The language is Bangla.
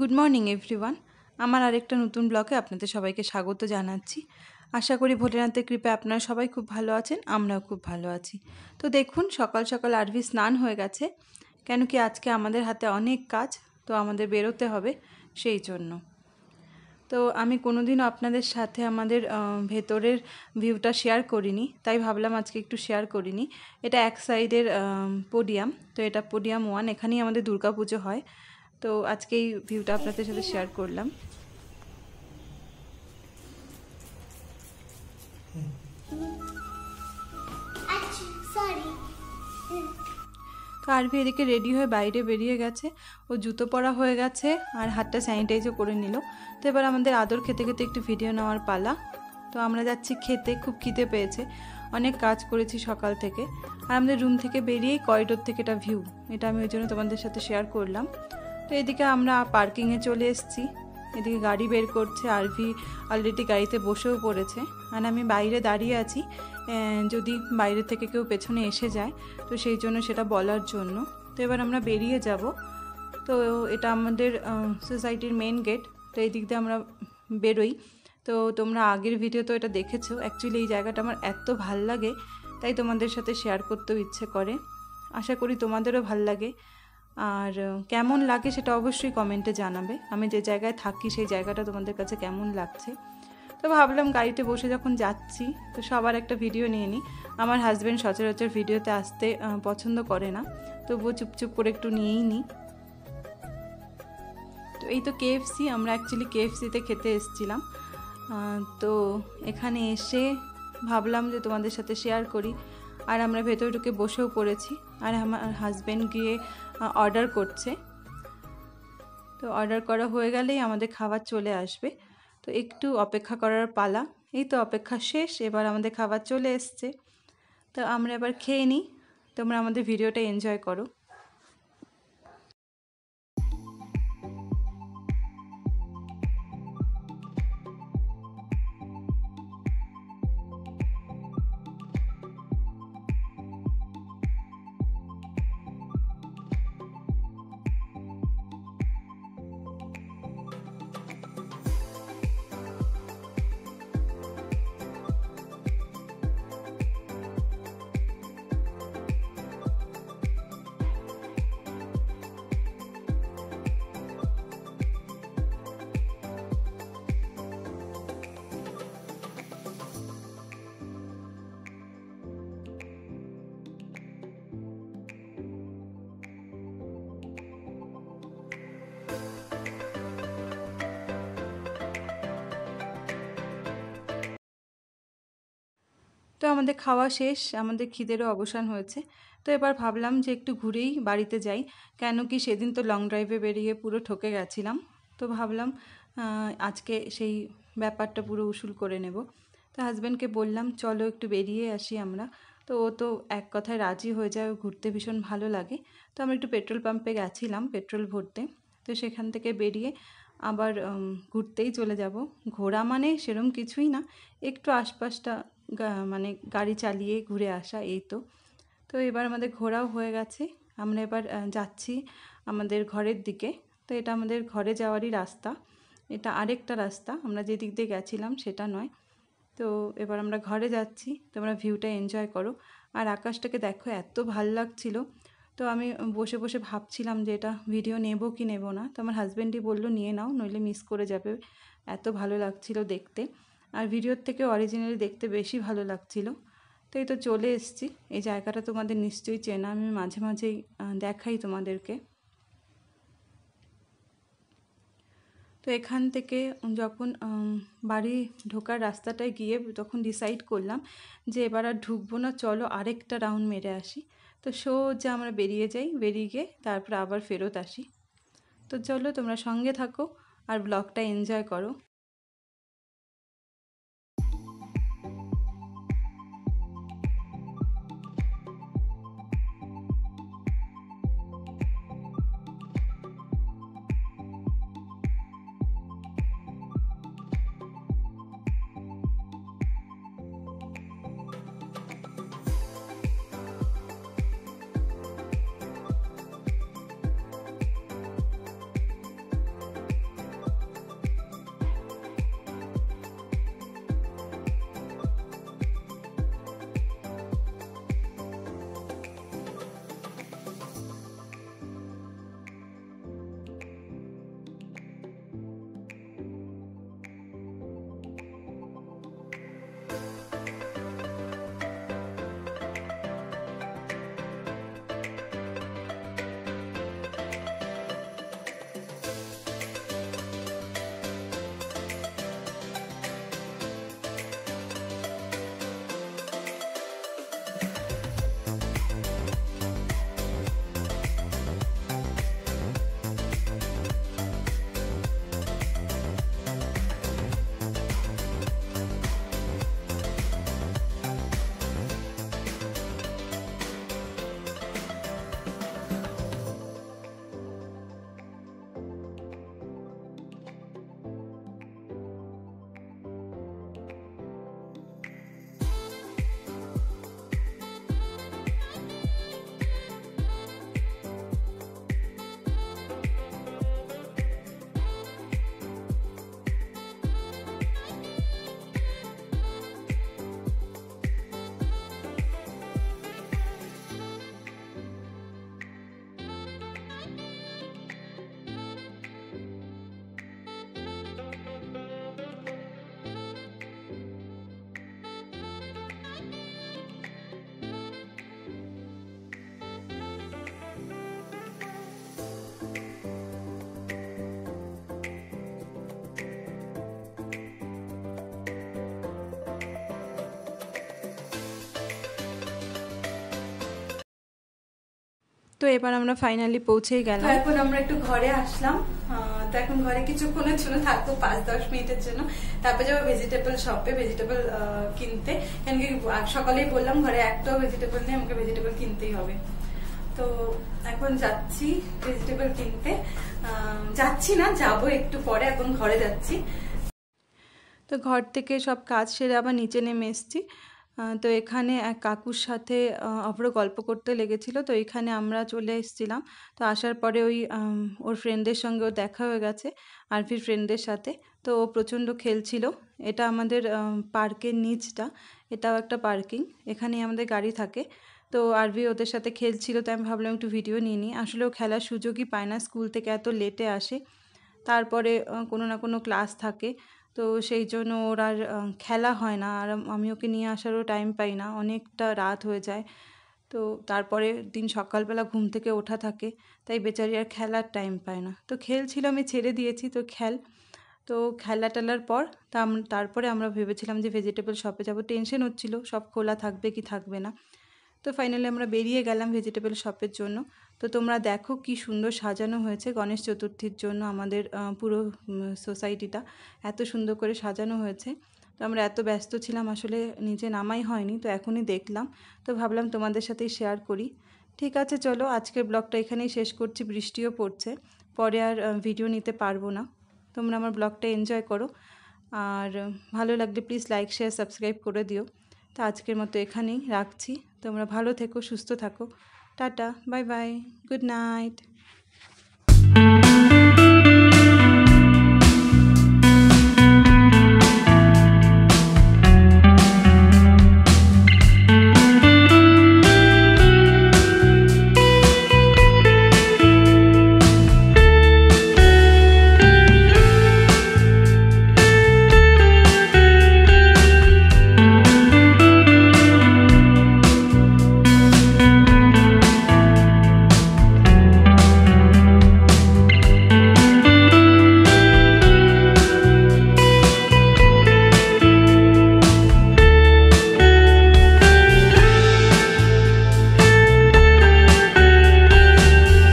Good morning everyone. আমার আরেকটা নতুন ব্লগে আপনাদের সবাইকে স্বাগত জানাচ্ছি। আশা করি ভোলেনাথের কৃপায় আপনারা সবাই খুব ভালো আছেন, আমরাও খুব ভালো আছি। তো দেখুন সকাল সকাল আরভি স্নান হয়ে গেছে, কেন কি আজকে আমাদের হাতে অনেক কাজ, তো আমাদের বেরোতে হবে সেই জন্য। তো আমি কোনোদিনও আপনাদের সাথে আমাদের ভেতরের ভিউটা শেয়ার করিনি, তাই ভাবলাম আজকে একটু শেয়ার করিনি। এটা এক সাইডের পোডিয়াম, তো এটা পোডিয়াম 1, এখানেই আমাদের দুর্গাপুজো হয়। তো আজকে এই ভিউটা আপনাদের সাথে শেয়ার করলাম। তো আরভি এদিকে রেডি হয়ে বাইরে বেরিয়ে গেছে, ও জুতো পরা হয়ে গেছে আর হাতটা স্যানিটাইজও করে নিল। তো এবার আমাদের আদর খেতে খেতে একটু ভিডিও নেওয়ার পালা। তো আমরা যাচ্ছি খেতে, খুব খিদে পেয়েছে, অনেক কাজ করেছি সকাল থেকে। আর আমাদের রুম থেকে বেরিয়েই করিডোর থেকে এটা ভিউ, এটা আমি ওই জন্য তোমাদের সাথে শেয়ার করলাম। তো এদিকে আমরা পার্কিংয়ে চলে এসেছি, এদিকে গাড়ি বের করছে, আরভি অলরেডি গাড়িতে বসেও পড়েছে। আর আমি বাইরে দাঁড়িয়ে আছি, যদি বাইরে থেকে কেউ পেছনে এসে যায় তো সেই জন্য সেটা বলার জন্য। তো এবার আমরা বেরিয়ে যাব। তো এটা আমাদের সোসাইটির মেন গেট, তো এই দিক দিয়ে আমরা বেরোই। তো তোমরা আগের ভিডিও তো এটা দেখেছো। অ্যাকচুয়ালি এই জায়গাটা আমার এত ভাল লাগে, তাই তোমাদের সাথে শেয়ার করতেও ইচ্ছে করে। আশা করি তোমাদেরও ভাল লাগে, আর কেমন লাগে সেটা অবশ্যই কমেন্টে জানাবে। আমি যে জায়গায় থাকি সেই জায়গাটা তোমাদের কাছে কেমন লাগছে। তো ভাবলাম গাড়িতে বসে যখন যাচ্ছি তো সবার একটা ভিডিও নিয়ে নিই। আমার হাজব্যান্ড সচরাচর ভিডিওতে আসতে পছন্দ করে না, তবুও চুপচুপ করে একটু নিয়েই নিই। তো এই তো কেএফসি, আমরা অ্যাকচুয়ালি কেএফসিতে খেতে এসেছিলাম। তো এখানে এসে ভাবলাম যে তোমাদের সাথে শেয়ার করি। আর আমরা ভেতরে ঢুকে বসেও পড়েছি, আর আমার হাজব্যান্ড গিয়ে অর্ডার করছে। তো অর্ডার করা হয়ে গেলেই আমাদের খাবার চলে আসবে, তো একটু অপেক্ষা করার পালা। এই তো অপেক্ষা শেষ, এবার আমাদের খাবার চলে এসছে। তো আমরা এবার খেয়ে নিই, তোমরা আমাদের ভিডিওটা এনজয় করো। তো আমাদের খাওয়া শেষ, আমাদের খিদেরও অবসান হয়েছে। তো এবার ভাবলাম যে একটু ঘুরেই বাড়িতে যাই, কেন কি সেদিন তো লং ড্রাইভে বেরিয়ে পুরো ঠকে গেছিলাম। তো ভাবলাম আজকে সেই ব্যাপারটা পুরো উসুল করে নেব। তো হাজব্যান্ডকে বললাম চলো একটু বেরিয়ে আসি আমরা। তো ও তো এক কথায় রাজি হয়ে যায়, ঘুরতে ভীষণ ভালো লাগে। তো আমরা একটু পেট্রোল পাম্পে গেছিলাম পেট্রোল ভরতে। তো সেখান থেকে বেরিয়ে আবার ঘুরতেই চলে যাব। ঘোরা মানে সেরকম কিছুই না, একটু আশপাশটা মানে গাড়ি চালিয়ে ঘুরে আসা, এই তো। তো এবার আমাদের ঘোরাও হয়ে গেছে, আমরা এবার যাচ্ছি আমাদের ঘরের দিকে। তো এটা আমাদের ঘরে যাওয়ারই রাস্তা, এটা আরেকটা রাস্তা, আমরা যে দিক দিয়ে গেছিলাম সেটা নয়। তো এবার আমরা ঘরে যাচ্ছি, তোমরা ভিউটা এনজয় করো। আর আকাশটাকে দেখো, এত ভাল লাগছিল। তো আমি বসে বসে ভাবছিলাম যে এটা ভিডিও নেব কি নেব না। তো আমার হাজব্যান্ডই বললো নিয়ে নাও, নইলে মিস করে যাবে। এত ভালো লাগছিল দেখতে, আর ভিডিওর থেকে অরিজিনালি দেখতে বেশি ভালো লাগছিল। তো এই তো চলে এসেছি। এই জায়গাটা তোমাদের নিশ্চয়ই চেনা, আমি মাঝে মাঝেই দেখাই তোমাদেরকে। তো এখান থেকে যখন বাড়ি ঢোকার রাস্তাটায় গিয়ে তখন ডিসাইড করলাম যে এবার আর ঢুকবো না, চলো আরেকটা রাউন্ড মেরে আসি। তো সোজা আমরা বেরিয়ে যাই, বেরিয়ে গিয়ে তারপর আবার ফেরত আসি। তো চলো তোমরা সঙ্গে থাকো আর ব্লগটা এনজয় করো। তো এবার আমরা ফাইনালি পৌঁছেই গেলাম। এখন আমরা একটু ঘরে আসলাম। তো এখন ঘরে কিছুক্ষণের জন্য থাকবো, 5-10 মিনিটের জন্য। তারপর যাবো ভেজিটেবল শপে ভেজিটেবল কিনতে। কেন কি সকালেই বললাম ঘরে একটাও ভেজিটেবল নেই, আমাকে ভেজিটেবল কিনতেই হবে। তো এখন যাচ্ছি ভেজিটেবল কিনতে। যাচ্ছি না, যাবো একটু পরে, এখন ঘরে যাচ্ছি। তো ঘর থেকে সব কাজ সেরে আবার নিচে নেমে এসেছি। তো এখানে এক কাকুর সাথে অভ্র গল্প করতে লেগেছিল, তো এখানে আমরা চলে এসেছিলাম। তো আসার পরে ওর ফ্রেন্ডের সঙ্গেও দেখা হয়ে গেছে, আরভির ফ্রেন্ডের সাথে। তো ও প্রচণ্ড খেলছিল। এটা আমাদের পার্কের নিচটা, এটাও একটা পার্কিং, এখানেই আমাদের গাড়ি থাকে। তো আরভি ওদের সাথে খেলছিল, তাই আমি ভাবলাম একটু ভিডিও নিয়ে নিই। আসলে ও খেলার সুযোগই পায় না, স্কুল থেকে এত লেটে আসে, তারপরে কোনো না কোনো ক্লাস থাকে। তো সেই জন্য ওর আর খেলা হয় না, আর আমি ওকে নিয়ে আসারও টাইম পাই না, অনেকটা রাত হয়ে যায়। তো তারপরে দিন সকালবেলা ঘুম থেকে ওঠা থাকে, তাই বেচারি আর খেলার টাইম পায় না। তো খেলছিল, আমি ছেড়ে দিয়েছি, তো তো খেলা টেলার পর তারপরে আমরা ভেবেছিলাম যে ভেজিটেবল শপে যাব। টেনশন হচ্ছিল সব খোলা থাকবে কি থাকবে না। তো ফাইনালি আমরা বেরিয়ে গেলাম ভেজিটেবল শপের জন্য। তো তোমরা দেখো কি সুন্দর সাজানো হয়েছে গণেশ চতুর্থীর জন্য, আমাদের পুরো সোসাইটিটা এত সুন্দর করে সাজানো হয়েছে। তো আমরা এত ব্যস্ত ছিলাম, আসলে নিচে নামাই হয়নি, তো এখনই দেখলাম। তো ভাবলাম তোমাদের সাথেই শেয়ার করি। ঠিক আছে, চলো আজকের ব্লগটা এখানেই শেষ করছি। বৃষ্টিও পড়ছে, পরে আর ভিডিও নিতে পারবো না। তোমরা আমার ব্লগটা এনজয় করো, আর ভালো লাগলে প্লিজ লাইক শেয়ার সাবস্ক্রাইব করে দিও। তো আজকের মতো এখানেই রাখছি। তোমরা ভালো থেকো, সুস্থ থাকো। Tata, bye bye, good night.